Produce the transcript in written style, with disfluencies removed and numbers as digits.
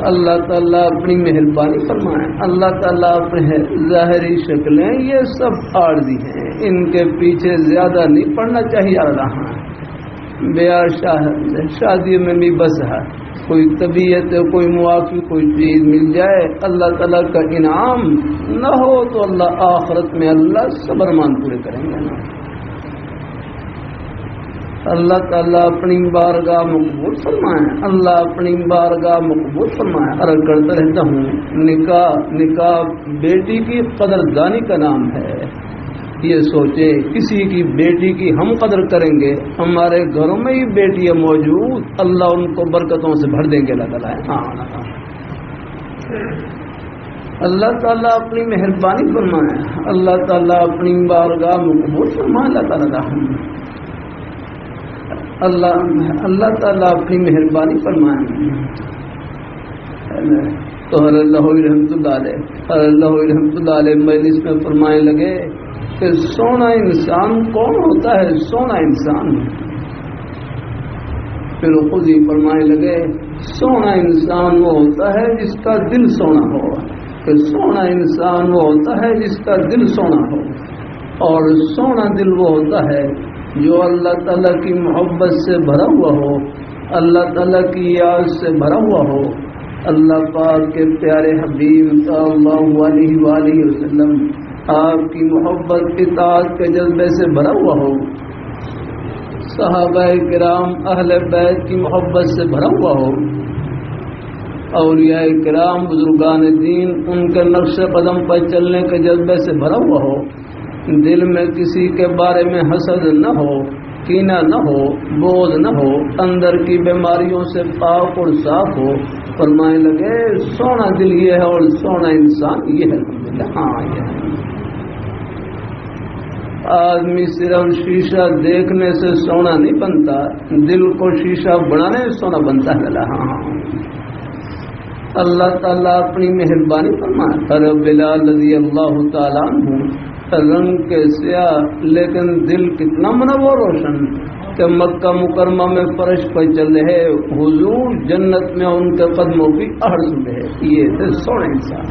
اللہ تعالیٰ اپنی مہربانی فرمائے. اللہ تعالیٰ اپنے ظاہری شکلیں یہ سب عارضی ہیں، ان کے پیچھے زیادہ نہیں پڑنا چاہیے. رہا بیاہ شادی میں بھی بس ہے، کوئی طبیعت کوئی موافی کوئی چیز مل جائے اللہ تعالیٰ کا انعام نہ ہو تو اللہ آخرت میں اللہ صبرمان پورے کریں گے. اللہ تعالیٰ اپنی بارگاہ مقبول فرمائے. اللہ اپنی بارگاہ مقبول فرمائے. عرض کرتا رہتا ہوں نکاح بیٹی کی قدردانی کا نام ہے. یہ سوچے کسی کی بیٹی کی ہم قدر کریں گے، ہمارے گھروں میں ہی بیٹیاں موجود اللہ ان کو برکتوں سے بھر دیں گے. اللہ تعالیٰ اپنی مہربانی فرمائے. اللہ تعالیٰ اپنی بارگاہ مقبول فرمائے. اللہ تعالیٰ اپنی مہربانی فرمائے. تو اللہ رحمۃ اللہ علیہ مجلس میں فرمانے لگے کہ سونا انسان کون ہوتا ہے؟ سونا انسان. پھر خود ہی فرمانے لگے سونا انسان وہ ہوتا ہے جس کا دل سونا ہو. کہ سونا انسان وہ ہوتا ہے جس کا دل سونا ہو، اور سونا دل وہ ہوتا ہے جو اللہ تعالیٰ کی محبت سے بھرا ہوا ہو، اللہ تعالیٰ کی یاد سے بھرا ہوا ہو، اللہ پاک کے پیارے حبیب صلی اللہ علیہ وآلہ وسلم آپ کی محبت اطاعت کے جذبے سے بھرا ہوا ہو، صحابہ کرام اہل بیت کی محبت سے بھرا ہوا ہو، اولیاء کرام بزرگان دین ان کے نقش قدم پر چلنے کے جذبے سے بھرا ہوا ہو، دل میں کسی کے بارے میں حسد نہ ہو، کینہ نہ ہو، بغض نہ ہو، اندر کی بیماریوں سے پاک اور صاف ہو. فرمانے لگے سونا دل یہ ہے اور سونا انسان یہ ہے. ہاں یہ ہے. آدمی صرف شیشہ دیکھنے سے سونا نہیں بنتا، دل کو شیشہ بنانے سے سونا بنتا ہے. ہاں اللہ تعالیٰ اپنی مہربانی فرمائے. بلال رضی اللہ تعالیٰ عنہ رنگ کے سیاہ لیکن دل کتنا منور روشن کہ مکہ مکرمہ میں فرش پر چل رہے حضور جنت میں ان کے قدموں کی آہٹ سن رہے. یہ تھے سونے انسان.